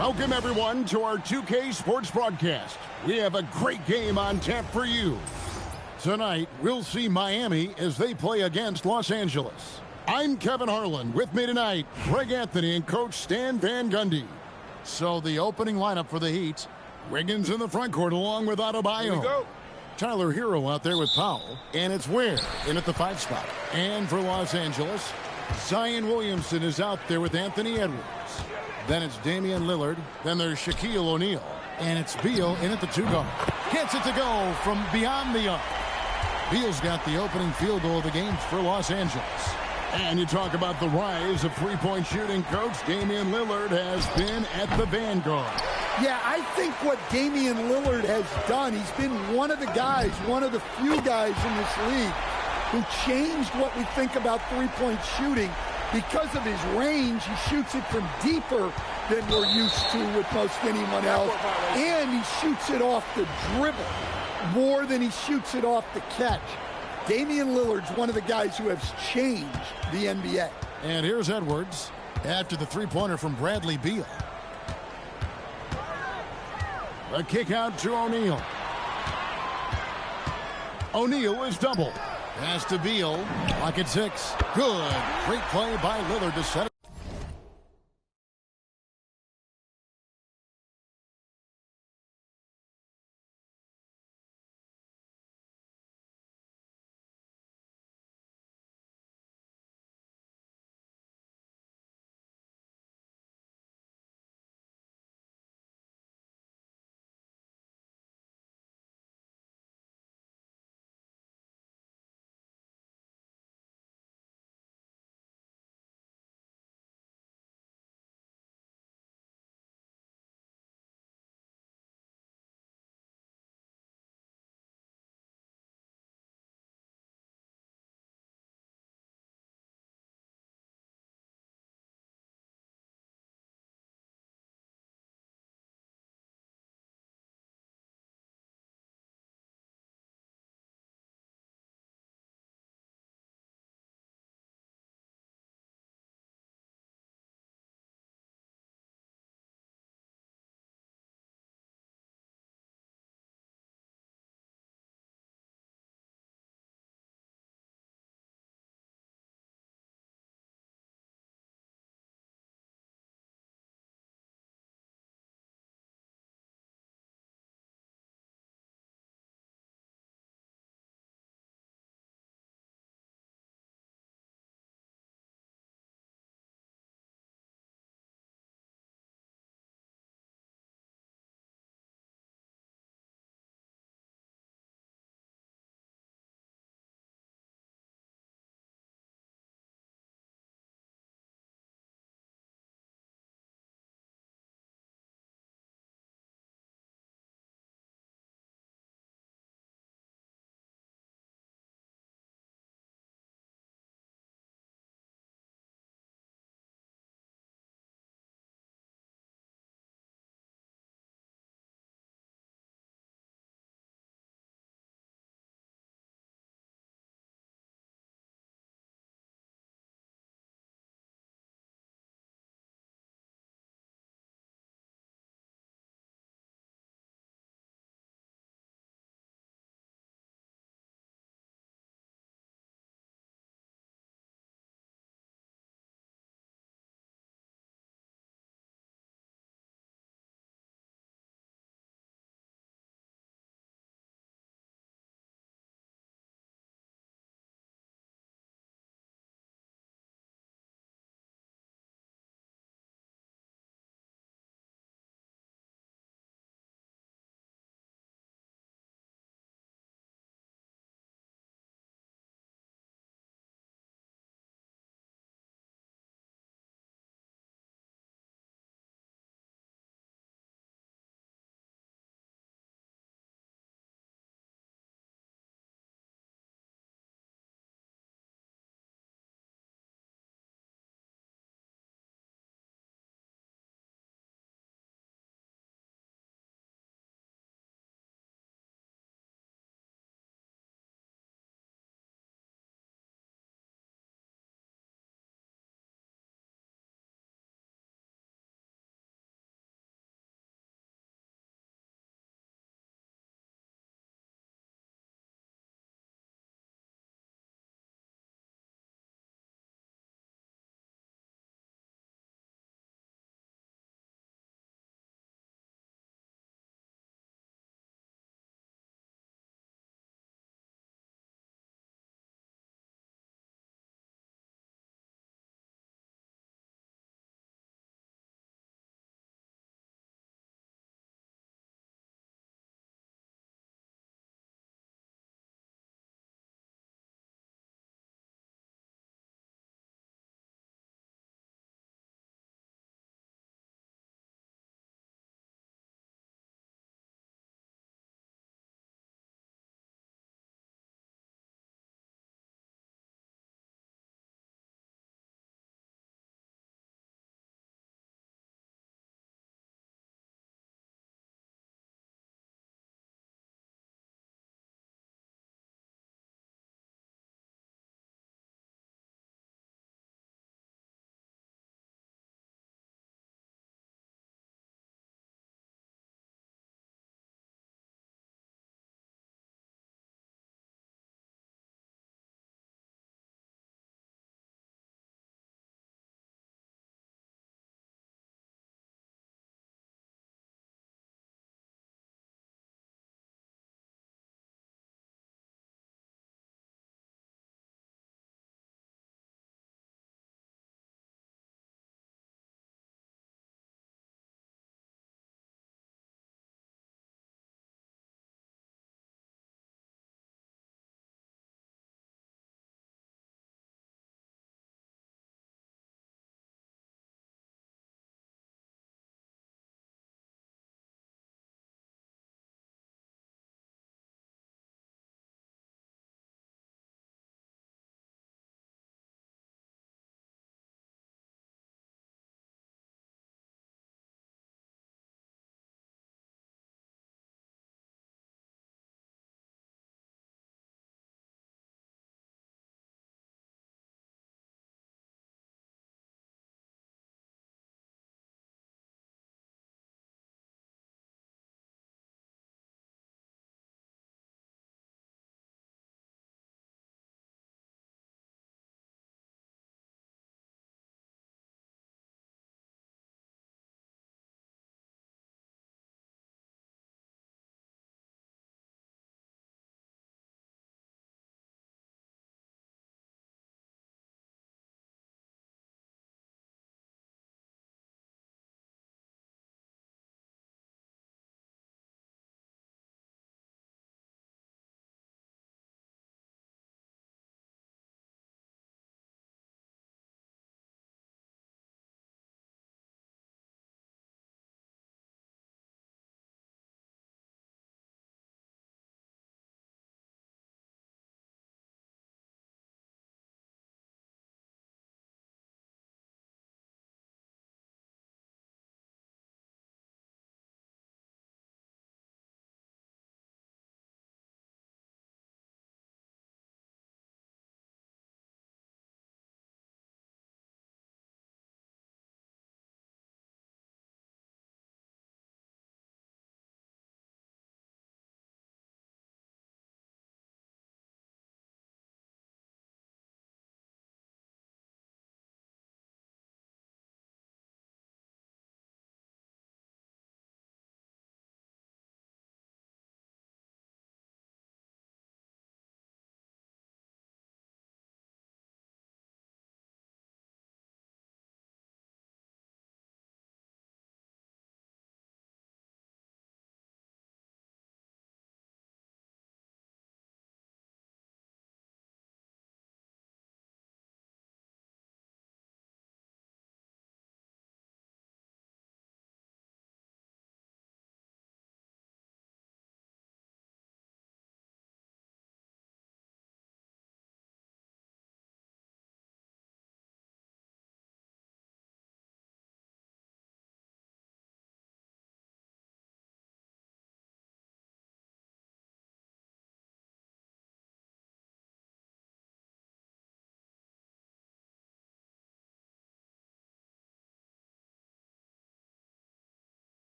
Welcome, everyone, to our 2K Sports broadcast. We have a great game on tap for you. Tonight, we'll see Miami as they play against Los Angeles. I'm Kevin Harlan. With me tonight, Greg Anthony and Coach Stan Van Gundy. So the opening lineup for the Heat. Wiggins in the front court along with Adebayo. Here we go. Tyler Hero out there with Powell. And it's Ware in at the 5 spot. And for Los Angeles, Zion Williamson is out there with Anthony Edwards. Then it's Damian Lillard. Then there's Shaquille O'Neal. And it's Beal in at the 2 guard. Gets it to go from beyond the arc. Beal's got the opening field goal of the game for Los Angeles. And you talk about the rise of three-point shooting, Coach. Damian Lillard has been at the vanguard. Yeah, I think what Damian Lillard has done, he's been one of the guys, one of the few guys in this league who changed what we think about three-point shooting. Because of his range, he shoots it from deeper than we're used to with most anyone else. And he shoots it off the dribble more than he shoots it off the catch. Damian Lillard's one of the guys who has changed the NBA. And here's Edwards after the three-pointer from Bradley Beal. A kick out to O'Neal. O'Neal is double. Pass to Beal. Clock at 6. Good. Great play by Lillard to set it.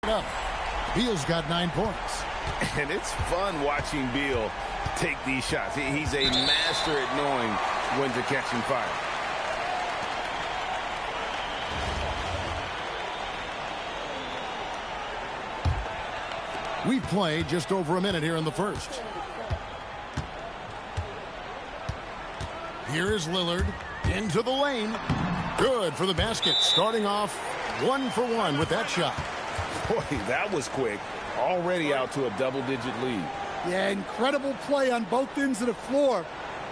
up. Beal's got 9 points. And it's fun watching Beal take these shots. He's a master at knowing when to catch and fire. We've played just over a minute here in the first. Here is Lillard into the lane. Good for the basket. Starting off 1 for 1 with that shot. Boy, that was quick. Already out to a double-digit lead. Yeah, incredible play on both ends of the floor.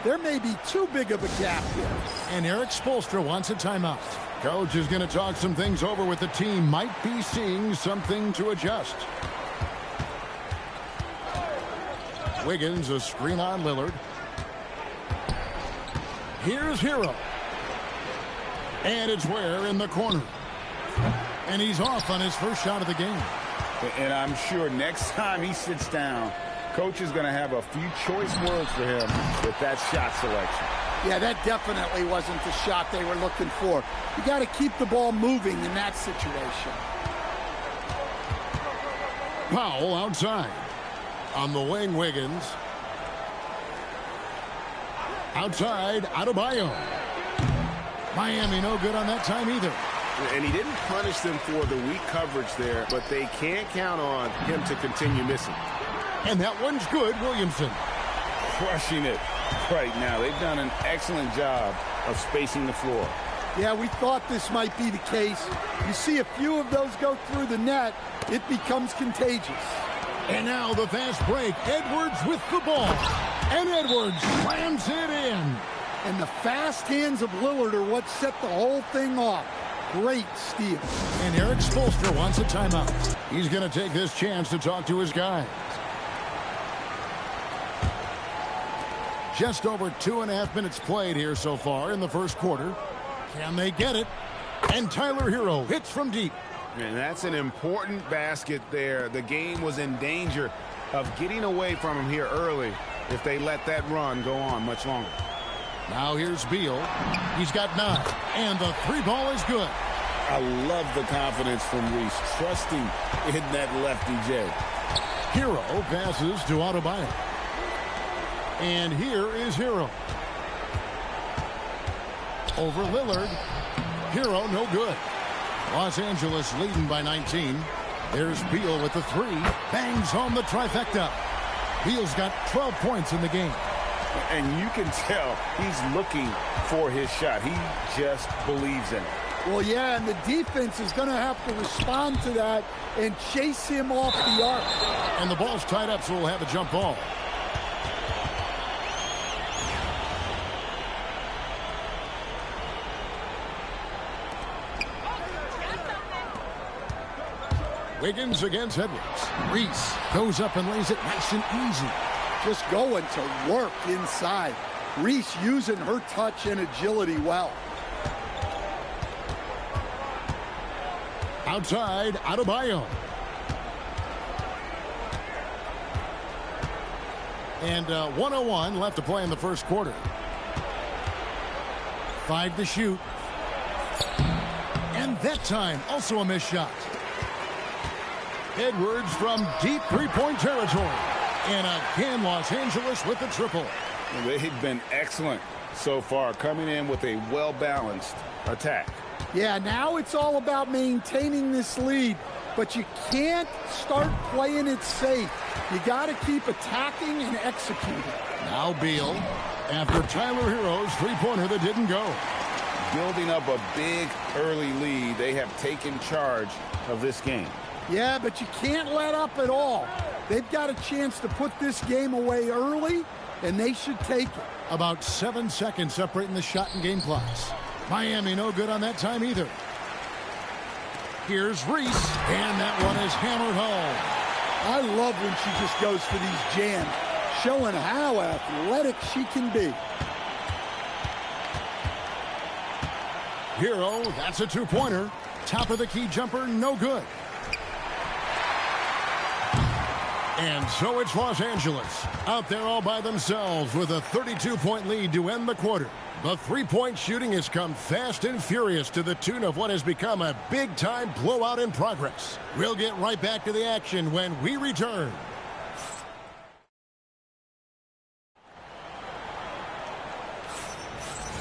There may be too big of a gap here. And Eric Spoelstra wants a timeout. Coach is going to talk some things over with the team. Might be seeing something to adjust. Wiggins, a screen on Lillard. Here's Hero. And it's Ware in the corner. And he's off on his first shot of the game. And I'm sure next time he sits down, Coach is going to have a few choice words for him with that shot selection. Yeah, that definitely wasn't the shot they were looking for. You got to keep the ball moving in that situation. Powell outside. On the wing, Wiggins. Outside, Adebayo. Miami no good on that time either. And he didn't punish them for the weak coverage there, but they can't count on him to continue missing. And that one's good, Williamson. Crushing it right now. They've done an excellent job of spacing the floor. Yeah, we thought this might be the case. You see a few of those go through the net, it becomes contagious. And now the fast break. Edwards with the ball. And Edwards slams it in. And the fast hands of Lillard are what set the whole thing off. Great steal. And Eric Spoelstra wants a timeout. He's going to take this chance to talk to his guys. Just over 2.5 minutes played here so far in the first quarter. Can they get it? And Tyler Hero hits from deep. And that's an important basket there. The game was in danger of getting away from him here early if they let that run go on much longer. Now here's Beal. He's got 9. And the 3 ball is good. I love the confidence from Reese, trusting in that lefty J. Hero passes to Adebayo. And here is Hero. Over Lillard. Hero no good. Los Angeles leading by 19. There's Beal with the 3. Bangs home the trifecta. Beal's got 12 points in the game. And you can tell he's looking for his shot. He just believes in it. Well, yeah, and the defense is going to have to respond to that and chase him off the arc. And the ball's tied up, so we'll have a jump ball. Wiggins against Edwards. Reese goes up and lays it nice and easy. Just going to work inside. Reese using her touch and agility well. Outside, Adebayo. And 1:01 left to play in the first quarter. 5 to shoot. And that time, also a missed shot. Edwards from deep three-point territory. And again, Los Angeles with the triple. They've been excellent so far, coming in with a well-balanced attack. Yeah, now it's all about maintaining this lead, but you can't start playing it safe. You got to keep attacking and executing. Now Beal, after Tyler Hero's three-pointer that didn't go. Building up a big early lead, they have taken charge of this game. Yeah, but you can't let up at all. They've got a chance to put this game away early, and they should take it. About 7 seconds separating the shot and game clocks. Miami no good on that time either. Here's Reese, and that one is hammered home. I love when she just goes for these jams, showing how athletic she can be. Hero, that's a two-pointer. Top of the key jumper, no good. And so it's Los Angeles out there all by themselves with a 32-point lead to end the quarter. The three-point shooting has come fast and furious to the tune of what has become a big-time blowout in progress. We'll get right back to the action when we return.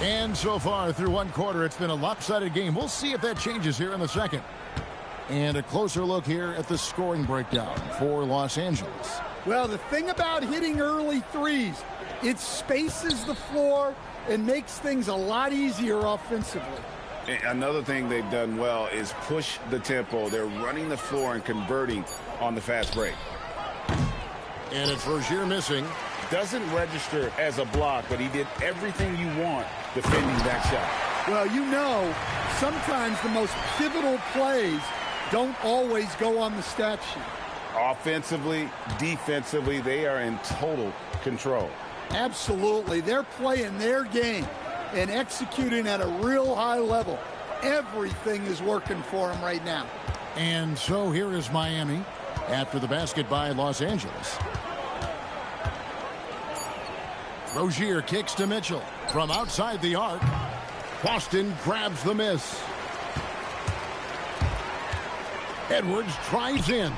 And so far through one quarter, it's been a lopsided game. We'll see if that changes here in the second. And a closer look here at the scoring breakdown for Los Angeles. Well, the thing about hitting early threes, it spaces the floor and makes things a lot easier offensively. Another thing they've done well is push the tempo. They're running the floor and converting on the fast break. And it's Rozier missing. Doesn't register as a block, but he did everything you want defending that shot. Well, you know, sometimes the most pivotal plays don't always go on the stat sheet. Offensively, defensively, they are in total control. Absolutely. They're playing their game and executing at a real high level. Everything is working for them right now. And so here is Miami after the basket by Los Angeles. Rozier kicks to Mitchell from outside the arc. Boston grabs the miss. Edwards drives in.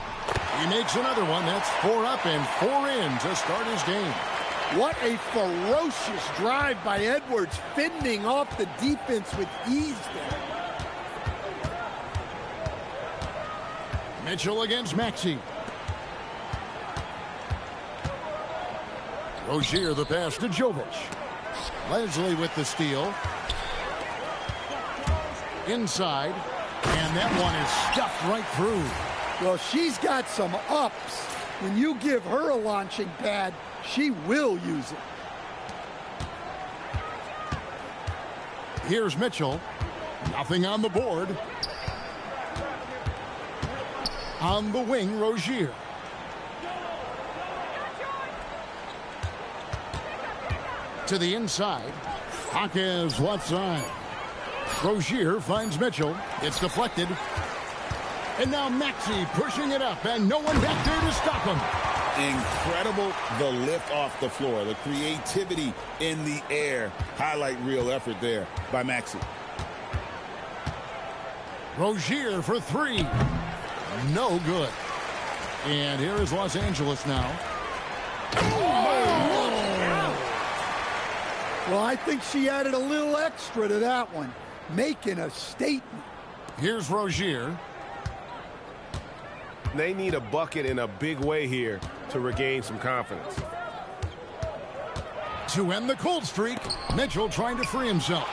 He makes another one. That's 4 up and 4 in to start his game. What a ferocious drive by Edwards, fending off the defense with ease there. Mitchell against Maxey. Rozier the pass to Jovic. Leslie with the steal. Inside. And that one is stuffed right through. Well, she's got some ups. When you give her a launching pad, she will use it. Here's Mitchell. Nothing on the board. On the wing, Rozier. To the inside. Hawkins left side. Rozier finds Mitchell. It's deflected. And now Maxey pushing it up, and no one back there to stop him. Incredible, the lift off the floor, the creativity in the air. Highlight real effort there by Maxey. Rozier for three. No good. And here is Los Angeles now. Well, I think she added a little extra to that one, making a statement. Here's Rozier. They need a bucket in a big way here to regain some confidence. To end the cold streak, Mitchell trying to free himself.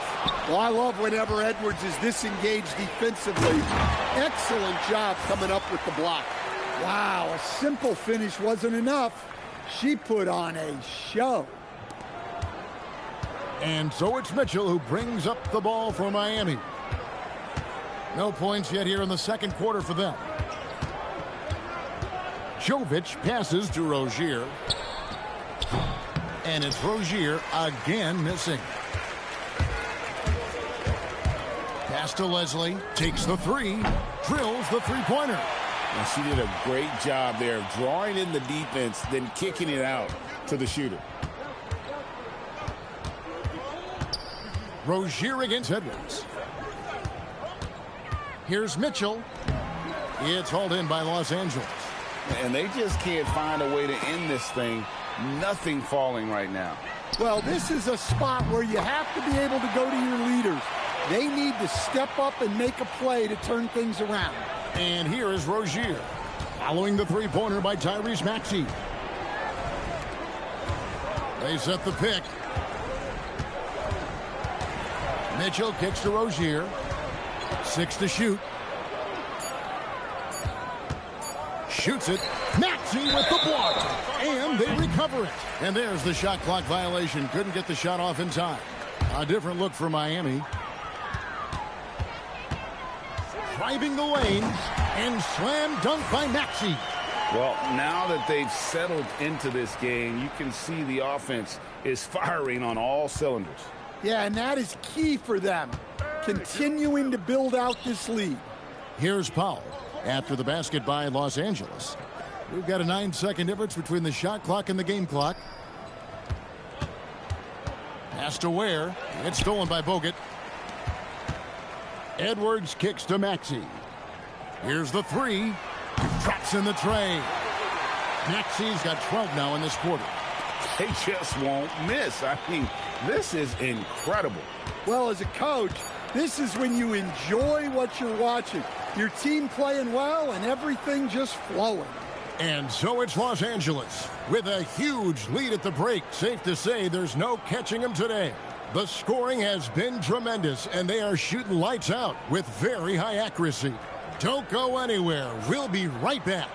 Well, I love whenever Edwards is disengaged defensively. Excellent job coming up with the block. Wow, a simple finish wasn't enough. She put on a show. And so it's Mitchell who brings up the ball for Miami. No points yet here in the second quarter for them. Jovic passes to Rozier. And it's Rozier again missing. Pass to Leslie. Takes the three. Drills the three-pointer. And she did a great job there of drawing in the defense, then kicking it out to the shooter. Rozier against Edwards. Here's Mitchell. It's hauled in by Los Angeles. And they just can't find a way to end this thing. Nothing falling right now. Well, this is a spot where you have to be able to go to your leaders. They need to step up and make a play to turn things around. And here is Rozier, following the three-pointer by Tyrese Maxey. They set the pick. Mitchell kicks to Rozier. 6 to shoot. Shoots it. Maxey with the block. And they recover it. And there's the shot clock violation. Couldn't get the shot off in time. A different look for Miami. Driving the lane. And slam dunk by Maxey. Well, now that they've settled into this game, you can see the offense is firing on all cylinders. Yeah, and that is key for them. Continuing to build out this lead. Here's Powell after the basket by Los Angeles. We've got a 9-second difference between the shot clock and the game clock. Pass to Ware. It's stolen by Bogut. Edwards kicks to Maxey. Here's the three. Drops in the tray. Maxey's got 12 now in this quarter. They just won't miss. I mean, this is incredible. Well, as a coach, this is when you enjoy what you're watching. Your team playing well and everything just flowing. And so it's Los Angeles with a huge lead at the break. Safe to say there's no catching them today. The scoring has been tremendous, and they are shooting lights out with very high accuracy. Don't go anywhere. We'll be right back.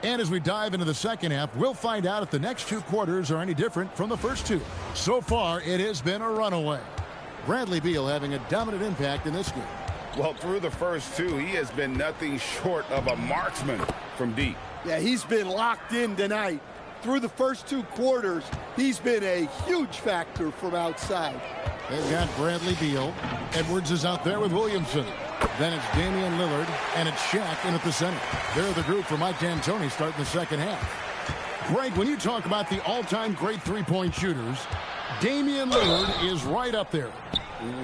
And as we dive into the second half, we'll find out if the next two quarters are any different from the first two. So far, it has been a runaway. Bradley Beal having a dominant impact in this game. Well, through the first two, he has been nothing short of a marksman from deep. Yeah, he's been locked in tonight. Through the first two quarters, he's been a huge factor from outside. They've got Bradley Beal. Edwards is out there with Williamson. Then it's Damian Lillard, and it's Shaq in at the center. They're the group for Mike D'Antoni starting the second half. Greg, when you talk about the all-time great three-point shooters, Damian Lillard is right up there.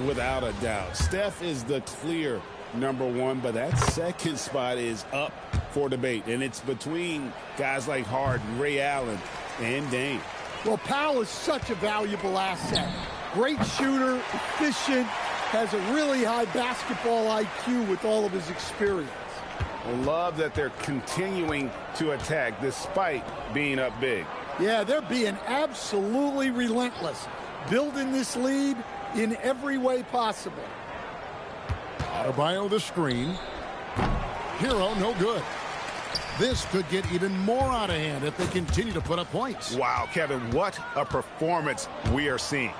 Without a doubt. Steph is the clear number one, but that second spot is up for debate. And it's between guys like Harden, Ray Allen, and Dame. Well, Powell is such a valuable asset. Great shooter, efficient, has a really high basketball IQ with all of his experience. Love that they're continuing to attack despite being up big. Yeah, they're being absolutely relentless, building this lead in every way possible. Adebayo the screen. Hero no good. This could get even more out of hand if they continue to put up points. Wow, Kevin, what a performance we are seeing.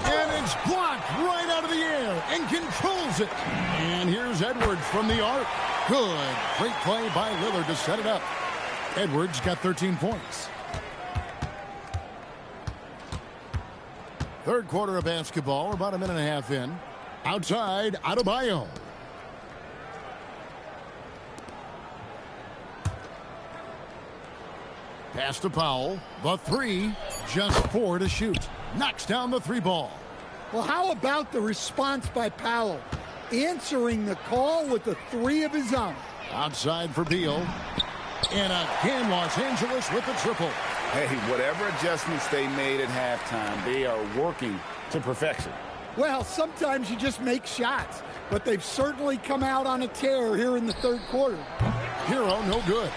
And it's blocked right out of the air and controls it. And here's Edwards from the arc. Good. Great play by Lillard to set it up. Edwards got 13 points. Third quarter of basketball. We're about a minute and a half in. Outside, Adebayo. Pass to Powell. The three. Just 4 to shoot. Knocks down the three ball. Well, how about the response by Powell? Answering the call with a three of his own. Outside for Beal. And again, Los Angeles with the triple. Hey, whatever adjustments they made at halftime, they are working to perfection. Well, sometimes you just make shots, but they've certainly come out on a tear here in the third quarter. Hero no good.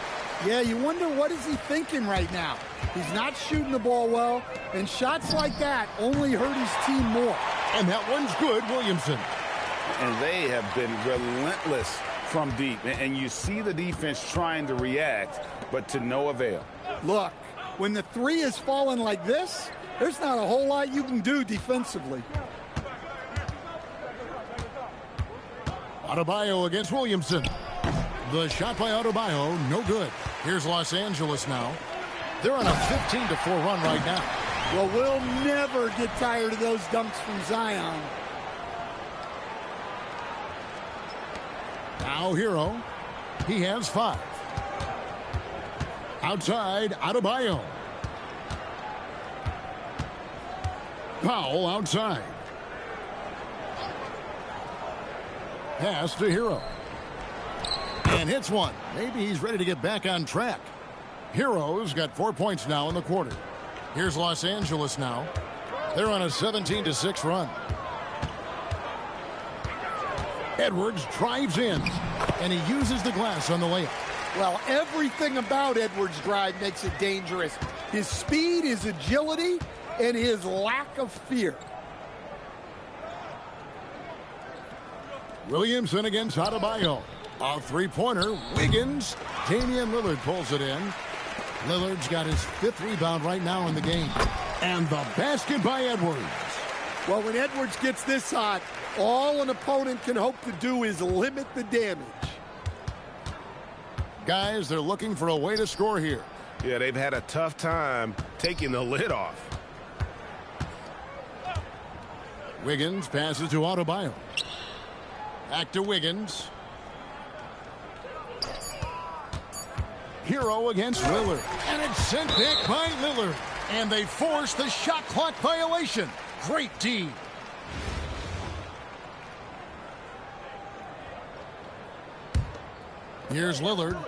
Yeah, you wonder what is he thinking right now. He's not shooting the ball well, and shots like that only hurt his team more. And that one's good, Williamson. And they have been relentless from deep. And you see the defense trying to react, but to no avail. Look, when the three is falling like this, there's not a whole lot you can do defensively. Adebayo against Williamson. The shot by Adebayo, no good. Here's Los Angeles now. They're on a 15-4 run right now. Well, we'll never get tired of those dunks from Zion. Now Hero. He has 5. Outside, Adebayo. Powell outside. Pass to Hero. And hits one. Maybe he's ready to get back on track. Hero's got 4 points now in the quarter. Here's Los Angeles now. They're on a 17-6 run. Edwards drives in, and he uses the glass on the layup. Well, everything about Edwards' drive makes it dangerous. His speed, his agility, and his lack of fear. Williamson against Adebayo. A three-pointer. Wiggins. Damian Lillard pulls it in. Lillard's got his 5th rebound right now in the game. And the basket by Edwards. Well, when Edwards gets this hot, all an opponent can hope to do is limit the damage. Guys, they're looking for a way to score here. Yeah, they've had a tough time taking the lid off. Wiggins passes to Adebayo. Back to Wiggins. Hero against Lillard. And it's sent back by Lillard. And they force the shot clock violation. Great D. Here's Lillard.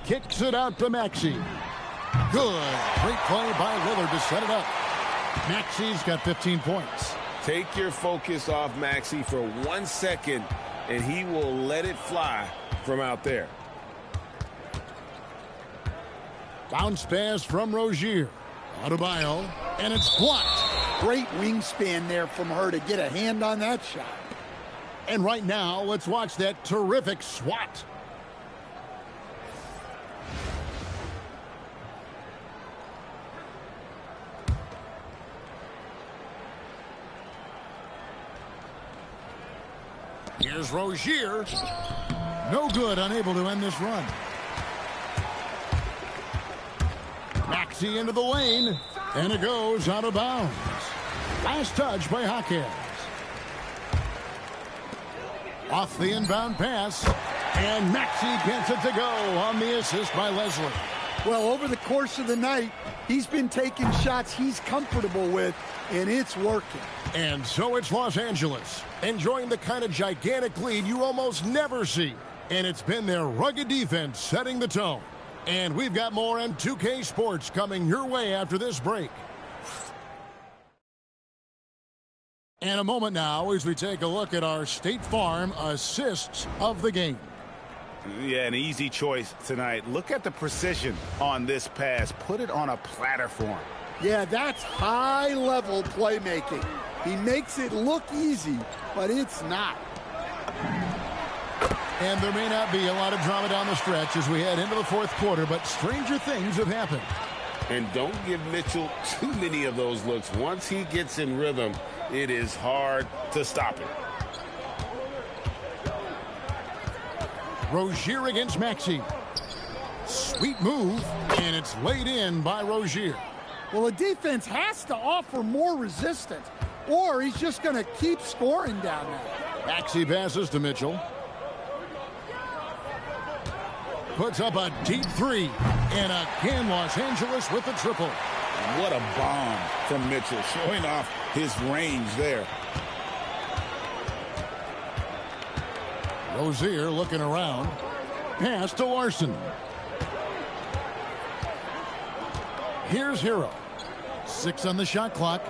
Kicks it out to Maxey. Good. Great play by Lillard to set it up. Maxey's got 15 points. Take your focus off Maxey for 1 second, and he will let it fly from out there. Bounce pass from Rozier. Adebayo, and it's blocked. Great wingspan there from her to get a hand on that shot. And right now, let's watch that terrific swat. Here's Rozier. No good, unable to end this run. Maxey into the lane, and it goes out of bounds. Last touch by Hawkins. Off the inbound pass, and Maxey gets it to go on the assist by Leslie. Well, over the course of the night, he's been taking shots he's comfortable with, and it's working. And so it's Los Angeles, enjoying the kind of gigantic lead you almost never see. And it's been their rugged defense setting the tone. And we've got more on 2K Sports coming your way after this break. And a moment now as we take a look at our State Farm assists of the game. Yeah, an easy choice tonight. Look at the precision on this pass. Put it on a platter for him. Yeah, that's high-level playmaking. He makes it look easy, but it's not. And there may not be a lot of drama down the stretch as we head into the fourth quarter, but stranger things have happened. And don't give Mitchell too many of those looks. Once he gets in rhythm, it is hard to stop him. Rozier against Maxey. Sweet move, and it's laid in by Rozier. Well, the defense has to offer more resistance, or he's just going to keep scoring down there. Maxey passes to Mitchell. Puts up a deep three, and again Los Angeles with the triple. What a bomb from Mitchell, showing off his range there. Rozier looking around. Pass to Larson. Here's Hero. 6 on the shot clock.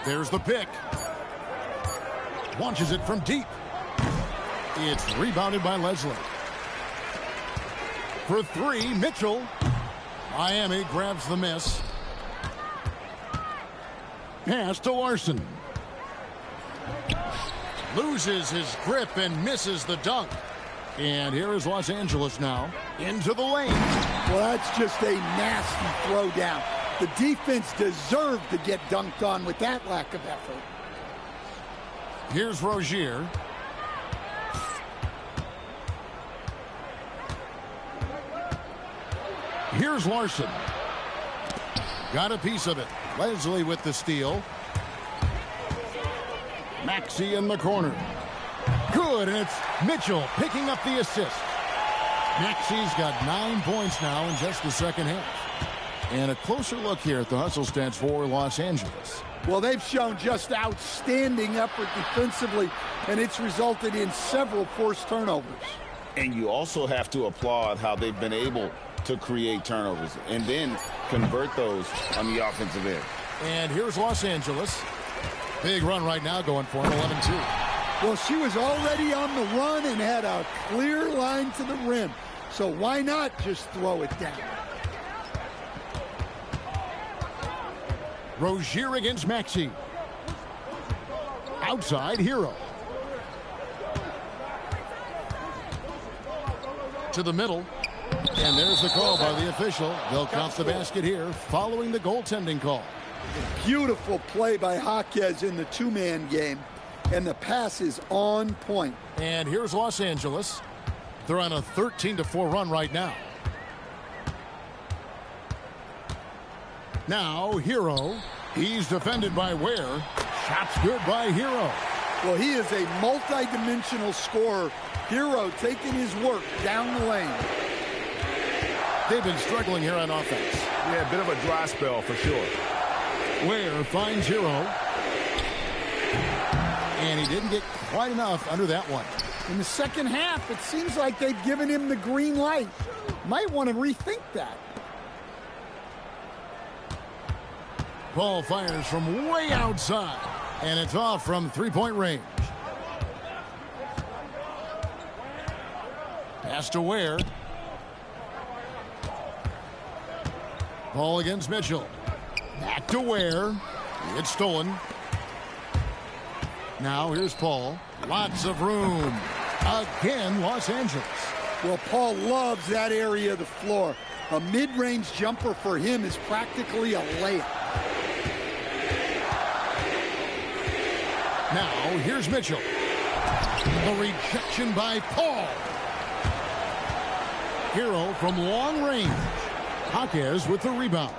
There's the pick. Launches it from deep. It's rebounded by Leslie. For 3, Mitchell. Miami grabs the miss. Pass to Larson. Loses his grip and misses the dunk. And here is Los Angeles now into the lane. Well, that's just a nasty throw down. The defense deserved to get dunked on with that lack of effort. Here's Rozier. Here's Larson. Got a piece of it. Leslie with the steal. Maxey in the corner. Good, and it's Mitchell picking up the assist. Maxey's got 9 points now in just the second half. And a closer look here at the hustle stats for Los Angeles. Well, they've shown just outstanding effort defensively, and it's resulted in several forced turnovers. And you also have to applaud how they've been able to create turnovers and then convert those on the offensive end. And here's Los Angeles. Big run right now going for an 11-2. Well, she was already on the run and had a clear line to the rim. So why not just throw it down? Rozier against Maxey. Outside, Hero. To the middle. And there's the call by the official. They'll count the basket here following the goaltending call. Beautiful play by Jaquez in the two-man game. And the pass is on point. And here's Los Angeles. They're on a 13-4 run right now. Now, Hero. He's defended by Ware. Shots good by Hero. Well, he is a multi-dimensional scorer. Hero taking his work down the lane. They've been struggling here on offense. Yeah, a bit of a dry spell for sure. Ware finds Hero. And he didn't get quite enough under that one. In the second half, it seems like they've given him the green light. Might want to rethink that. Ball fires from way outside. And it's off from three-point range. Pass to Ware. Ball against Mitchell. Back to Ware. It's stolen. Now here's Paul. Lots of room. Again, Los Angeles. Well, Paul loves that area of the floor. A mid-range jumper for him is practically a layup. Now here's Mitchell. The rejection by Paul. Hero from long range. Jaquez with the rebound.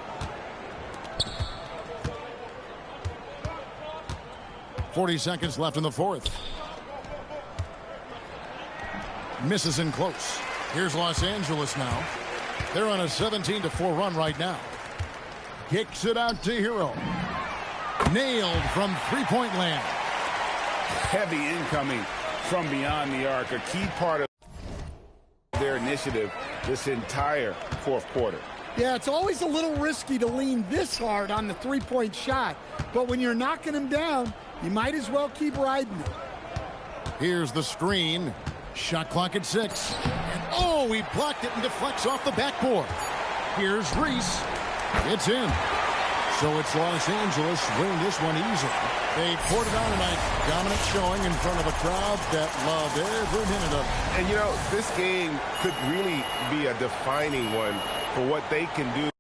.40 seconds left in the fourth. Misses in close. Here's Los Angeles now. They're on a 17-4 run right now. Kicks it out to Hero. Nailed from three-point land. Heavy incoming from beyond the arc. A key part of their initiative this entire fourth quarter. Yeah, it's always a little risky to lean this hard on the three-point shot. But when you're knocking him down, you might as well keep riding it. Here's the screen. Shot clock at 6. And oh, he blocked it and deflects off the backboard. Here's Reese. It's in. So it's Los Angeles winning this one easily. They poured it on tonight. Dominant showing in front of a crowd that loved every minute of it. And, you know, this game could really be a defining one for what they can do.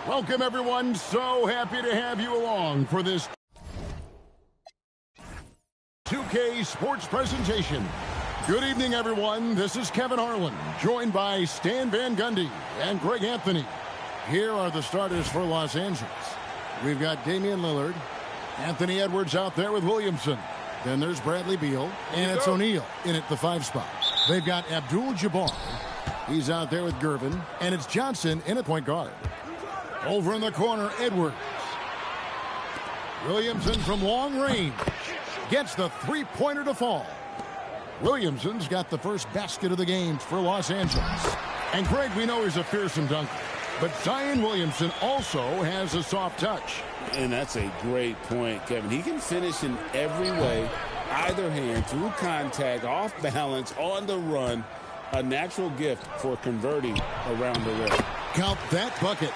Welcome, everyone. So happy to have you along for this 2K Sports presentation. Good evening, everyone. This is Kevin Harlan, joined by Stan Van Gundy and Greg Anthony. Here are the starters for Los Angeles. We've got Damian Lillard, Anthony Edwards out there with Williamson. Then there's Bradley Beal, and it's O'Neal in at the 5 spot. They've got Abdul-Jabbar. He's out there with Gervin, and it's Johnson in at point guard. Over in the corner, Edwards. Williamson from long range gets the three-pointer to fall. Williamson's got the first basket of the game for Los Angeles. And Greg, we know he's a fearsome dunker, but Zion Williamson also has a soft touch. And that's a great point, Kevin. He can finish in every way, either hand, through contact, off balance, on the run. A natural gift for converting around the rim. Count that bucket.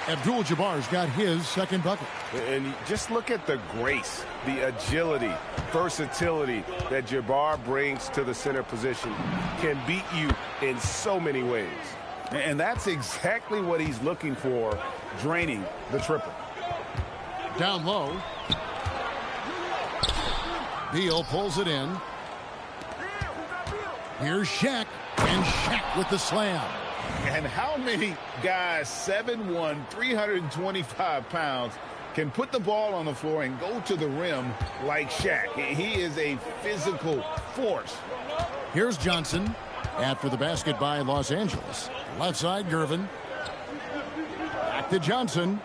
Abdul-Jabbar's got his second bucket. And just look at the grace, the agility, versatility that Jabbar brings to the center position. Can beat you in so many ways. And that's exactly what he's looking for, draining the triple. Down low. Beal pulls it in. Here's Shaq, and Shaq with the slam. And how many guys, 7'1", 325 pounds, can put the ball on the floor and go to the rim like Shaq? He is a physical force. Here's Johnson. After the basket by Los Angeles. Left side, Gervin. Back to Johnson.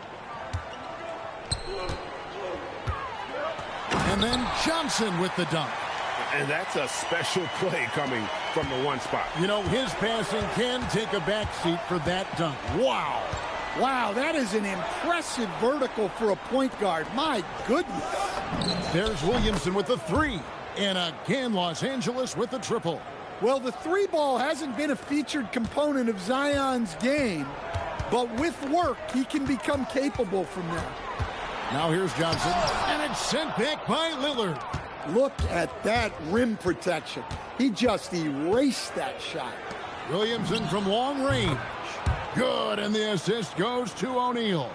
And then Johnson with the dunk. And that's a special play coming from the one spot. You know, his passing can take a backseat for that dunk. Wow. Wow, that is an impressive vertical for a point guard. My goodness. There's Williamson with the three. And again, Los Angeles with the triple. Well, the three ball hasn't been a featured component of Zion's game, but with work, he can become capable from there. Now here's Johnson, and it's sent back by Lillard. Look at that rim protection. He just erased that shot. Williamson from long range. Good, and the assist goes to O'Neal.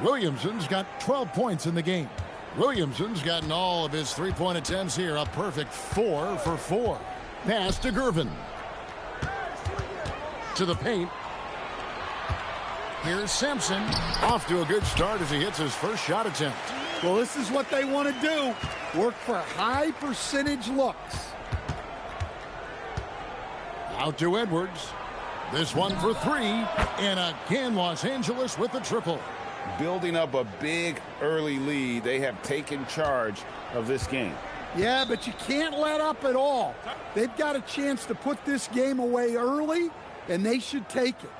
Williamson's got 12 points in the game. Williamson's gotten all of his three-point attempts here, a perfect 4 for 4. Pass to Gervin. To the paint. Here's Sampson. Off to a good start as he hits his first shot attempt. Well, this is what they want to do. Work for high percentage looks. Out to Edwards. This one for 3. And again, Los Angeles with the triple. Building up a big early lead. They have taken charge of this game. Yeah, but you can't let up at all. They've got a chance to put this game away early, and they should take it.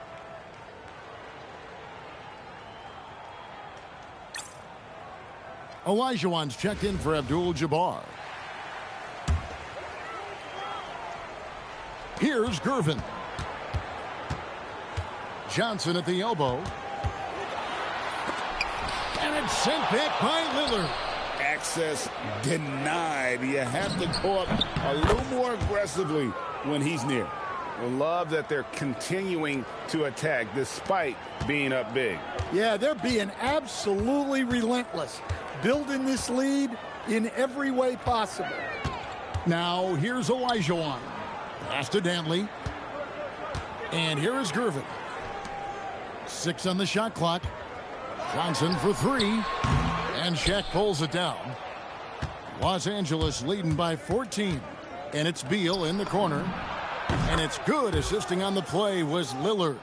Olajuwon's checked in for Abdul-Jabbar. Here's Gervin. Johnson at the elbow. And it's sent back by Lillard. Access denied. You have to go up a little more aggressively when he's near. I love that they're continuing to attack despite being up big. Yeah, they're being absolutely relentless, building this lead in every way possible. Now here's Olajuwon. Pass to Dantley. And here is Gervin. 6 on the shot clock. Johnson for 3. And Shaq pulls it down. Los Angeles leading by 14. And it's Beal in the corner. And it's good. Assisting on the play was Lillard.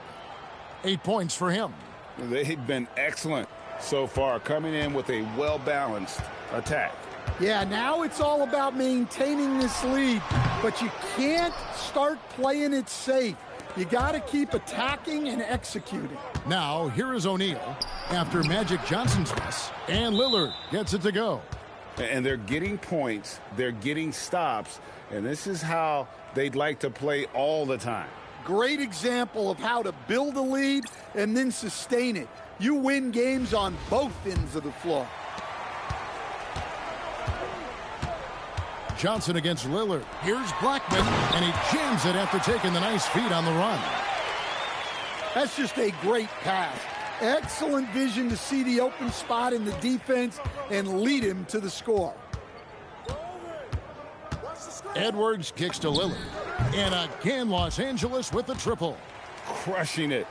8 points for him. They've been excellent so far, coming in with a well-balanced attack. Yeah, now it's all about maintaining this lead. But you can't start playing it safe. You got to keep attacking and executing. Now, here is O'Neal after Magic Johnson's miss. And Lillard gets it to go. And they're getting points. They're getting stops. And this is how they'd like to play all the time. Great example of how to build a lead and then sustain it. You win games on both ends of the floor. Johnson against Lillard. Here's Blackman, and he jams it after taking the nice feed on the run. That's just a great pass. Excellent vision to see the open spot in the defense and lead him to the score. Edwards kicks to Lillard. And again, Los Angeles with the triple. Crushing it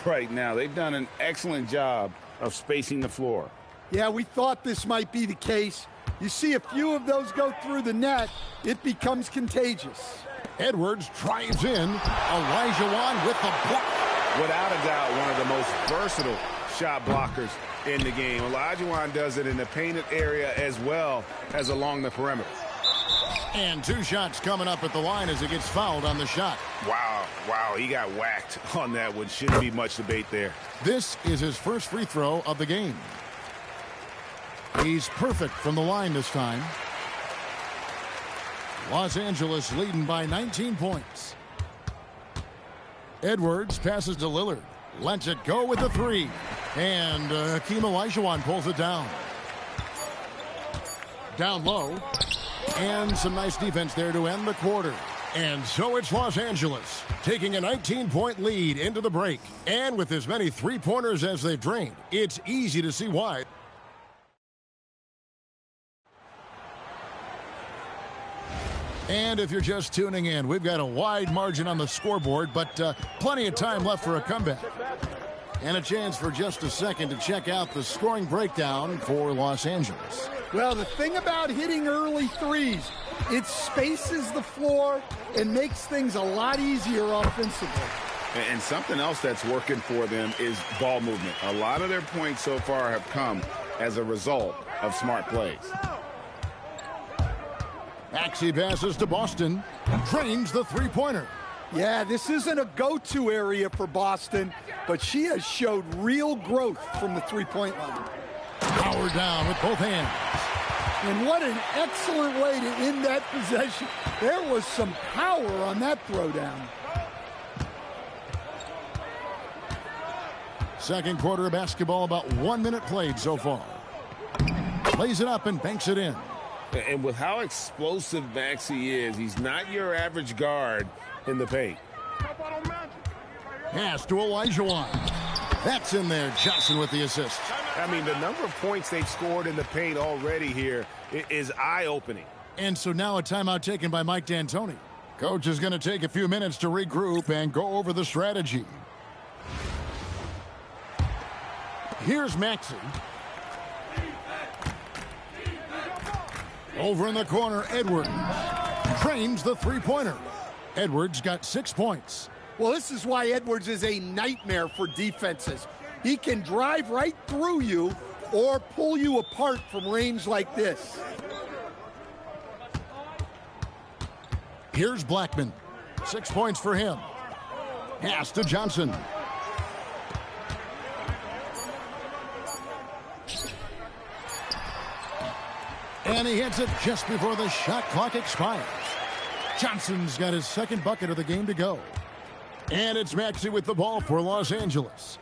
right now. They've done an excellent job of spacing the floor. Yeah, we thought this might be the case. You see a few of those go through the net, it becomes contagious. Edwards drives in. Olajuwon with the block. Without a doubt, one of the most versatile shot blockers in the game. Olajuwon does it in the painted area as well as along the perimeter. And 2 shots coming up at the line as he gets fouled on the shot. Wow, he got whacked on that one. Shouldn't be much debate there. This is his first free throw of the game. He's perfect from the line this time. Los Angeles leading by 19 points. Edwards passes to Lillard. Lets it go with the 3. And Hakeem Olajuwon pulls it down. Down low. And some nice defense there to end the quarter. And so it's Los Angeles taking a 19-point lead into the break. And with as many three-pointers as they've drained, it's easy to see why. And if you're just tuning in, we've got a wide margin on the scoreboard, but plenty of time left for a comeback. And a chance for just a second to check out the scoring breakdown for Los Angeles. Well, the thing about hitting early threes, it spaces the floor and makes things a lot easier offensively. And something else that's working for them is ball movement. A lot of their points so far have come as a result of smart plays. Maxey passes to Boston. Drains the three-pointer. Yeah, this isn't a go-to area for Boston, but she has showed real growth from the three-point line. Power down with both hands. And what an excellent way to end that possession. There was some power on that throwdown. Second quarter of basketball, about 1 minute played so far. Plays it up and banks it in. And with how explosive Maxey is, he's not your average guard in the paint. Pass to Olajuwon. That's in there. Johnson with the assist. I mean, the number of points they've scored in the paint already here is eye-opening. And so now a timeout taken by Mike D'Antoni. Coach is going to take a few minutes to regroup and go over the strategy. Here's Maxey. Over in the corner, Edwards trains the three-pointer. Edwards got 6 points. Well, this is why Edwards is a nightmare for defenses. He can drive right through you or pull you apart from range like this. Here's Blackman. 6 points for him. Pass to Johnson. And he hits it just before the shot clock expires. Johnson's got his second bucket of the game to go. And it's Maxey with the ball for Los Angeles.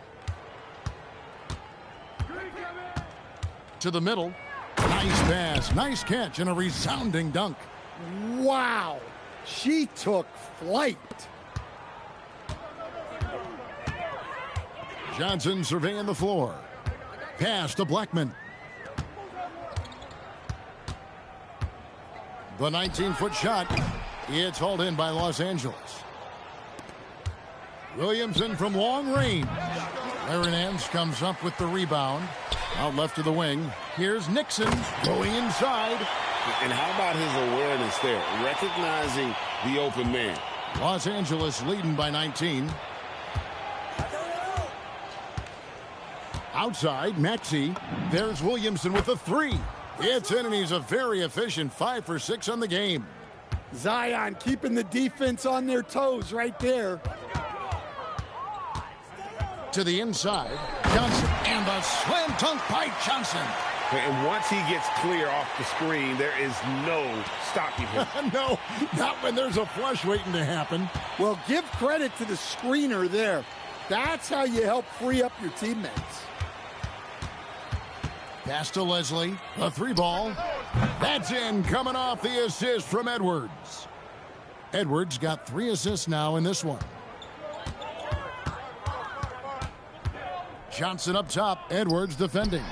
To the middle. Nice pass, nice catch, and a resounding dunk. Wow, she took flight. Johnson surveying the floor. Pass to Blackman. The 19-foot shot. It's hauled in by Los Angeles. Williamson from long range. Larry Nance comes up with the rebound. Out left to the wing. Here's Nixon going inside. And how about his awareness there, recognizing the open man. Los Angeles leading by 19. Outside, Maxey. There's Williamson with the 3. It's in, and he's a very efficient 5 for 6 on the game. Zion keeping the defense on their toes right there. To the inside, Johnson, and the slam dunk by Johnson. And once he gets clear off the screen, there is no stopping him. No, not when there's a flush waiting to happen. Well, give credit to the screener there. That's how you help free up your teammates. Pass to Leslie, the 3 ball. That's in, coming off the assist from Edwards. Edwards got 3 assists now in this one. Johnson up top. Edwards defending.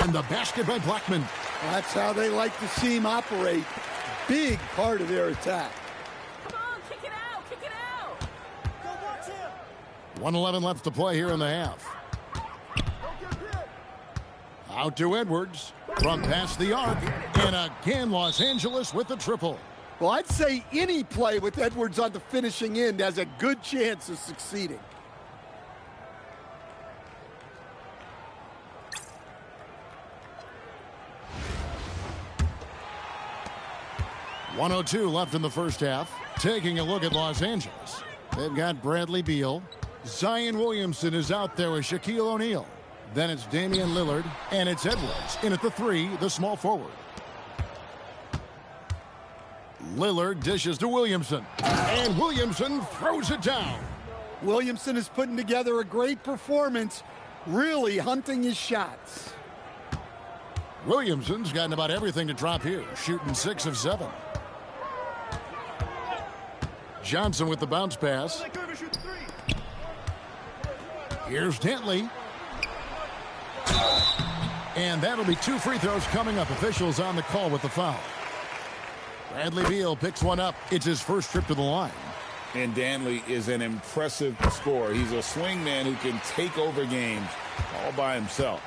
And the basket by Blackman. That's how they like to see him operate. Big part of their attack. Come on, kick it out, kick it out. Go watch him. 1:11 left to play here in the half. Out to Edwards. From past the arc. And again, Los Angeles with the triple. Well, I'd say any play with Edwards on the finishing end has a good chance of succeeding. .102 left in the first half. Taking a look at Los Angeles. They've got Bradley Beal. Zion Williamson is out there with Shaquille O'Neal. Then it's Damian Lillard. And it's Edwards in at the 3, the small forward. Lillard dishes to Williamson. And Williamson throws it down. Williamson is putting together a great performance, really hunting his shots. Williamson's gotten about everything to drop here, shooting 6 of 7. Johnson with the bounce pass. Here's Dantley. And that'll be 2 free throws coming up. Officials on the call with the foul. Bradley Beal picks one up. It's his first trip to the line. And Dantley is an impressive scorer. He's a swing man who can take over games all by himself.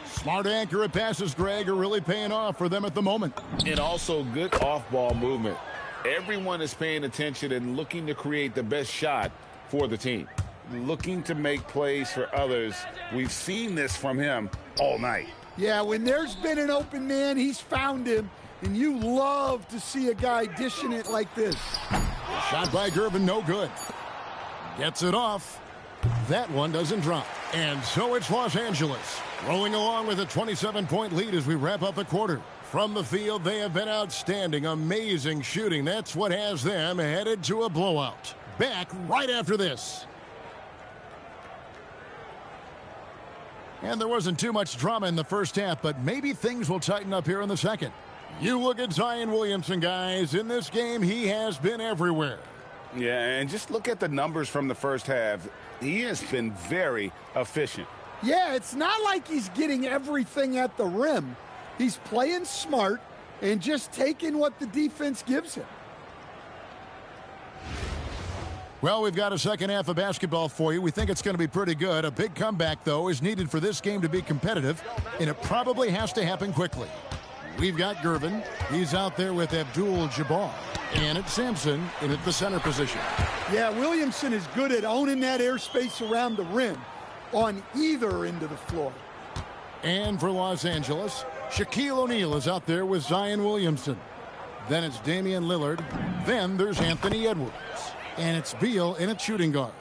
Smart, accurate passes, Greg, are really paying off for them at the moment. And also good off-ball movement. Everyone is paying attention and looking to create the best shot for the team. Looking to make plays for others. We've seen this from him all night. Yeah, when there's been an open man, he's found him. And you love to see a guy dishing it like this. Shot by Gervin, no good. Gets it off. That one doesn't drop. And so it's Los Angeles, rolling along with a 27-point lead as we wrap up the quarter. From the field, they have been outstanding. Amazing shooting. That's what has them headed to a blowout. Back right after this. And there wasn't too much drama in the first half, but maybe things will tighten up here in the second. You look at Zion Williamson, guys. In this game, he has been everywhere. Yeah, and just look at the numbers from the first half. He has been very efficient. Yeah, it's not like he's getting everything at the rim. He's playing smart and just taking what the defense gives him. Well, we've got a second half of basketball for you. We think it's going to be pretty good. A big comeback, though, is needed for this game to be competitive, and it probably has to happen quickly. We've got Gervin. He's out there with Abdul-Jabbar. And it's Sampson in at the center position. Yeah, Williamson is good at owning that airspace around the rim on either end of the floor. And for Los Angeles, Shaquille O'Neal is out there with Zion Williamson. Then it's Damian Lillard. Then there's Anthony Edwards. And it's Beal in at shooting guard.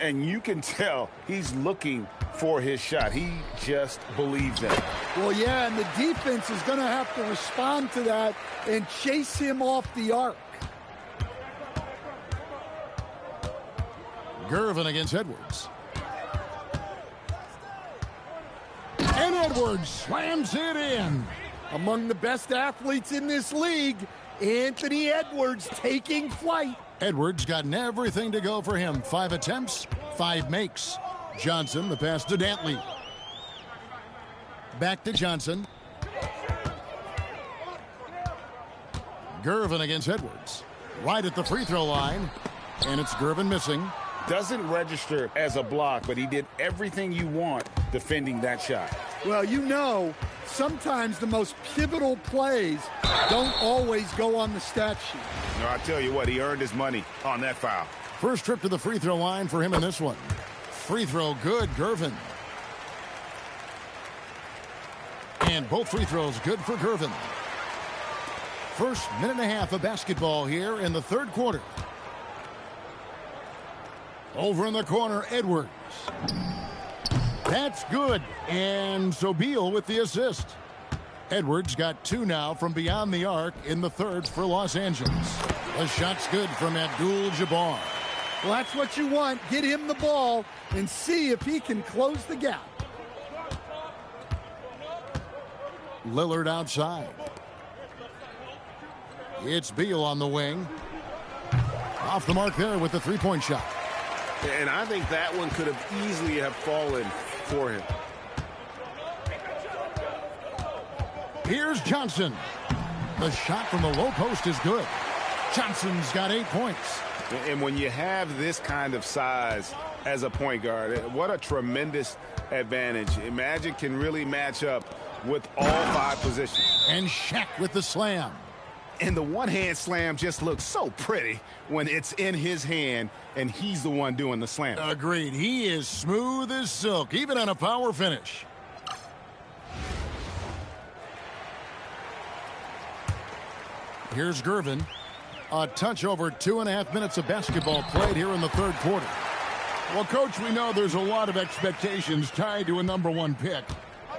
And you can tell he's looking for his shot. He just believes in it. Well, yeah, and the defense is going to have to respond to that and chase him off the arc. Gervin against Edwards. And Edwards slams it in. Among the best athletes in this league, Anthony Edwards taking flight. Edwards gotten everything to go for him. 5 attempts, 5 makes. Johnson, the pass to Dantley. Back to Johnson. Gervin against Edwards. Right at the free throw line. And it's Gervin missing. Doesn't register as a block, but he did everything you want defending that shot. Well, you know, sometimes the most pivotal plays don't always go on the stat sheet. No, I tell you what, he earned his money on that foul. First trip to the free throw line for him in this one. Free throw good, Gervin. And both free throws good for Gervin. First minute and a half of basketball here in the third quarter. Over in the corner, Edwards. That's good. And so Beal with the assist. Edwards got 2 now from beyond the arc in the third for Los Angeles. The shot's good from Abdul-Jabbar. Well, that's what you want. Get him the ball and see if he can close the gap. Lillard outside. It's Beal on the wing. Off the mark there with the three-point shot. And I think that one could have easily have fallen for him. Here's Johnson. The shot from the low post is good. Johnson's got 8 points. And when you have this kind of size as a point guard, what a tremendous advantage. Magic can really match up with all 5 positions. And Shaq with the slam. And the one-hand slam just looks so pretty when it's in his hand and he's the one doing the slam. Agreed. He is smooth as silk, even on a power finish. Here's Gervin. A touch over 2.5 minutes of basketball played here in the third quarter. Well, Coach, we know there's a lot of expectations tied to a #1 pick.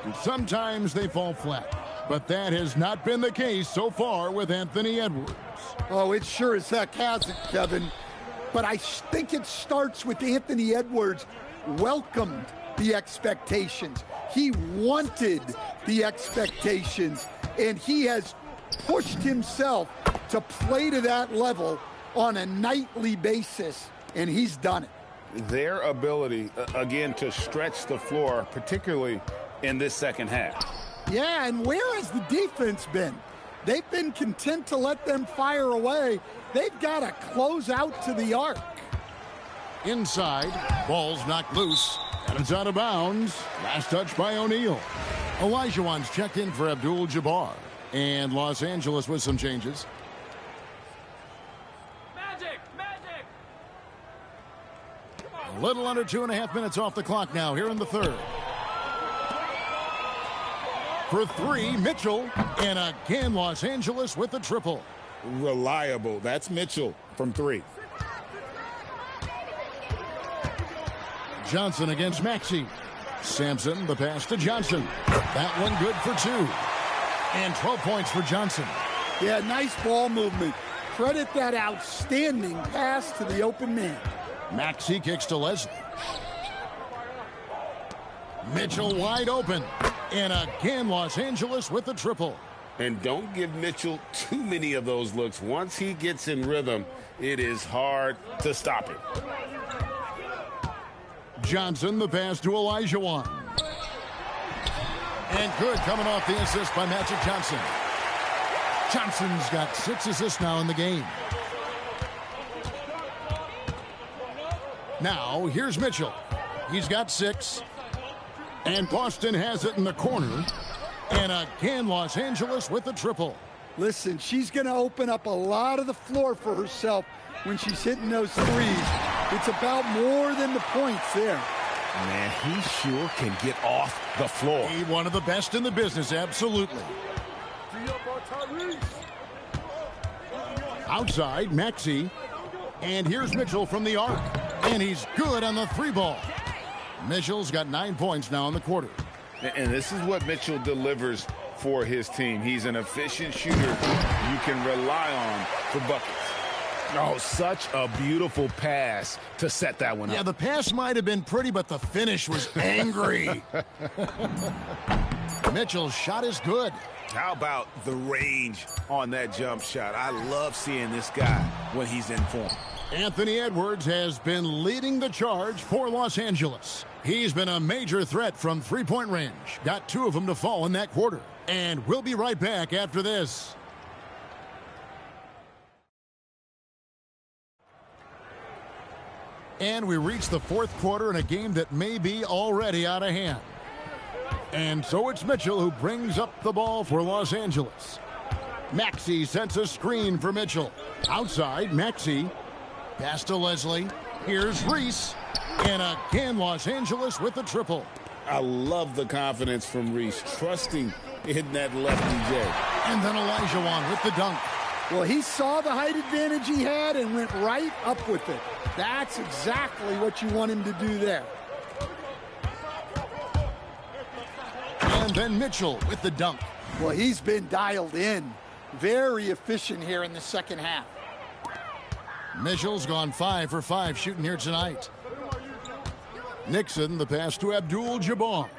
And sometimes they fall flat. But that has not been the case so far with Anthony Edwards. Oh, it sure as heck hasn't, Kevin. But I think it starts with Anthony Edwards welcomed the expectations. He wanted the expectations, and he has pushed himself to play to that level on a nightly basis, and he's done it. Their ability, again, to stretch the floor, particularly in this second half. Yeah, and where has the defense been? They've been content to let them fire away. They've got to close out to the arc. Inside, ball's knocked loose, and it's out of bounds. Last touch by O'Neal. Olajuwon's checked in for Abdul-Jabbar. And Los Angeles with some changes. Magic! Magic! A little under 2.5 minutes off the clock now here in the third. For 3, Mitchell. And again, Los Angeles with the triple. Reliable. That's Mitchell from 3. Johnson against Maxey. Sampson, the pass to Johnson. That one good for 2. And 12 points for Johnson. Yeah, nice ball movement. Credit that outstanding pass to the open man. Maxey kicks to Leslie. Mitchell wide open. And again, Los Angeles with the triple. And don't give Mitchell too many of those looks. Once he gets in rhythm, it is hard to stop him. Johnson, the pass to Olajuwon. And good coming off the assist by Magic Johnson. Johnson's got 6 assists now in the game. Now, here's Mitchell. He's got 6. And Boston has it in the corner. And again, Los Angeles with the triple. Listen, she's going to open up a lot of the floor for herself when she's hitting those threes. It's about more than the points there. Man, he sure can get off the floor. He one of the best in the business, absolutely. Outside, Maxey. And here's Mitchell from the arc. And he's good on the 3 ball. Mitchell's got 9 points now in the quarter. And this is what Mitchell delivers for his team. He's an efficient shooter you can rely on for buckets. Oh, such a beautiful pass to set that one up. Yeah, the pass might have been pretty, but the finish was angry. Mitchell's shot is good. How about the range on that jump shot? I love seeing this guy when he's in form. Anthony Edwards has been leading the charge for Los Angeles. He's been a major threat from 3-point range. Got 2 of them to fall in that quarter. And we'll be right back after this. And we reach the 4th quarter in a game that may be already out of hand. And so it's Mitchell who brings up the ball for Los Angeles. Maxey sets a screen for Mitchell. Outside, Maxey. Pass to Leslie. Here's Reese. And again, Los Angeles with the triple. I love the confidence from Reese, trusting in that lefty J. And then Olajuwon with the dunk. Well, he saw the height advantage he had and went right up with it. That's exactly what you want him to do there. And then Mitchell with the dunk. Well, he's been dialed in. Very efficient here in the second half. Mitchell's gone 5 for 5 shooting here tonight. Nixon, the pass to Abdul-Jabbar.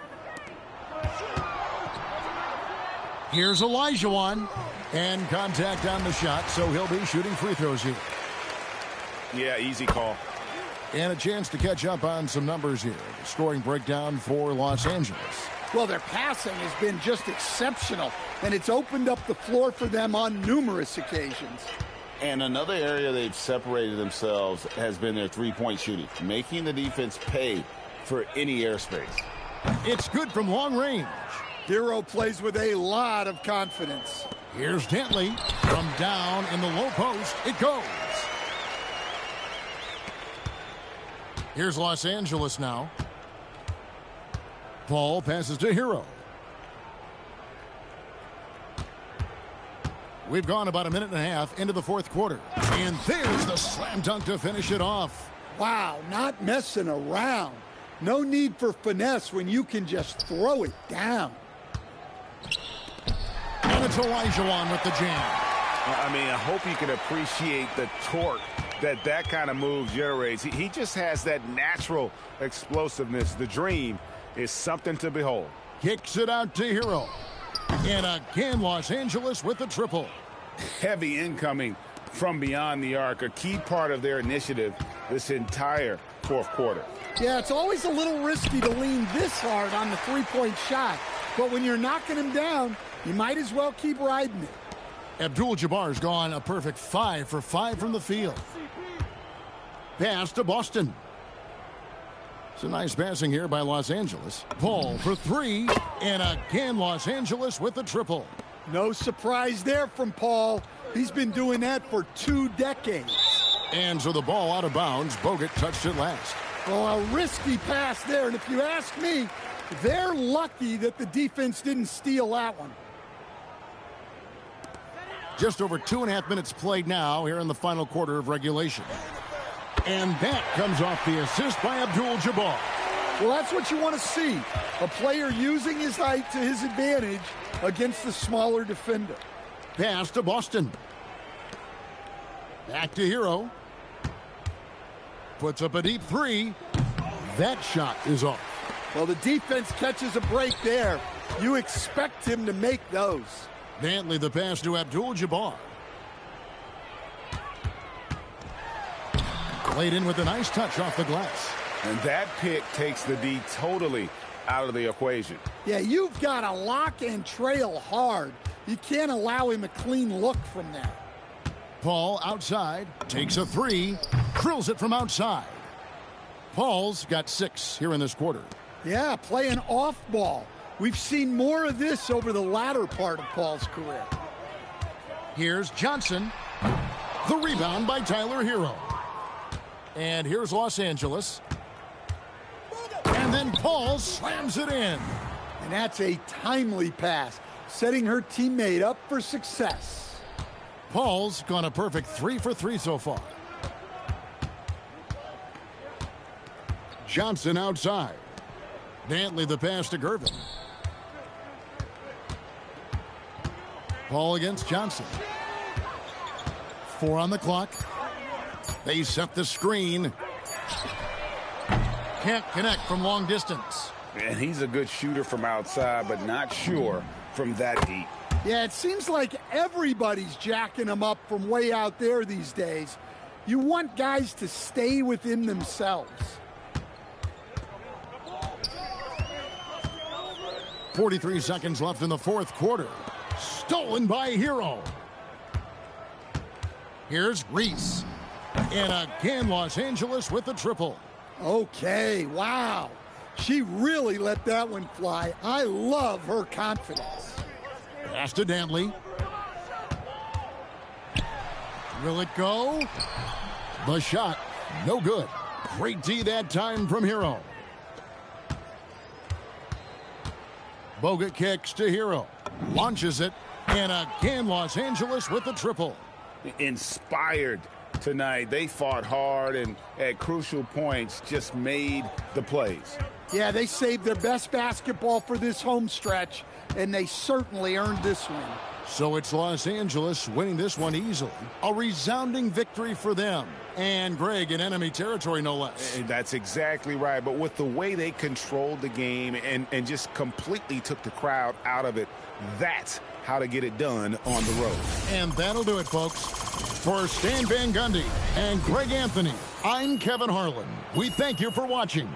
Here's Olajuwon. And contact on the shot, so he'll be shooting free throws here. Yeah, easy call. And a chance to catch up on some numbers here. The scoring breakdown for Los Angeles. Well, their passing has been just exceptional, and it's opened up the floor for them on numerous occasions. And another area they've separated themselves has been their three-point shooting, making the defense pay for any airspace. It's good from long range. Hero plays with a lot of confidence. Here's Dantley from down in the low post. It goes. Here's Los Angeles now. Paul passes to Hero. We've gone about a minute and a half into the fourth quarter. And there's the slam dunk to finish it off. Wow, not messing around. No need for finesse when you can just throw it down. And it's Olajuwon with the jam. I mean, I hope you can appreciate the torque that kind of move generates. He just has that natural explosiveness. The dream is something to behold. Kicks it out to Hero. And again, Los Angeles with the triple. Heavy incoming from beyond the arc, a key part of their initiative this entire fourth quarter. Yeah, it's always a little risky to lean this hard on the three-point shot. But when you're knocking him down, you might as well keep riding it. Abdul-Jabbar's gone a perfect 5 for 5 from the field. Pass to Boston. It's a nice passing here by Los Angeles. Paul for 3, and again Los Angeles with the triple. No surprise there from Paul. He's been doing that for 2 decades. And so the ball out of bounds. Bogut touched it last. Well, a risky pass there, and if you ask me, they're lucky that the defense didn't steal that one. Just over 2.5 minutes played now here in the final quarter of regulation. And that comes off the assist by Abdul-Jabbar. Well, that's what you want to see. A player using his height to his advantage against the smaller defender. Pass to Boston. Back to Hero. Puts up a deep 3. That shot is off. Well, the defense catches a break there. You expect him to make those. Dantley the pass to Abdul-Jabbar. Played in with a nice touch off the glass. And that pick takes the D totally out of the equation. Yeah, you've got to lock and trail hard. You can't allow him a clean look from there. Paul outside, takes a 3, drills it from outside. Paul's got 6 here in this quarter. Yeah, playing off ball. We've seen more of this over the latter part of Paul's career. Here's Johnson. The rebound by Tyler Hero. And here's Los Angeles. And then Paul slams it in. And that's a timely pass, setting her teammate up for success. Paul's gone a perfect 3 for 3 so far. Johnson outside. Dantley the pass to Gervin. Paul against Johnson. 4 on the clock. They set the screen. Can't connect from long distance. And he's a good shooter from outside, but not sure from that deep. Yeah, it seems like everybody's jacking them up from way out there these days. You want guys to stay within themselves. 43 seconds left in the fourth quarter. Stolen by Hero. Here's Reese. And again, Los Angeles with the triple. Okay, wow. She really let that one fly. I love her confidence. Pass to Dantley. Will it go? The shot, no good. Great D that time from Hero. Bogut kicks to Hero. Launches it. And again, Los Angeles with the triple. Inspired tonight. They fought hard and at crucial points just made the plays. Yeah, they saved their best basketball for this home stretch, and they certainly earned this win. So it's Los Angeles winning this one easily. A resounding victory for them. And Greg in enemy territory, no less. That's exactly right. But with the way they controlled the game and just completely took the crowd out of it, that how to get it done on the road. And that'll do it, folks. For Stan Van Gundy and Greg Anthony, I'm Kevin Harlan. We thank you for watching.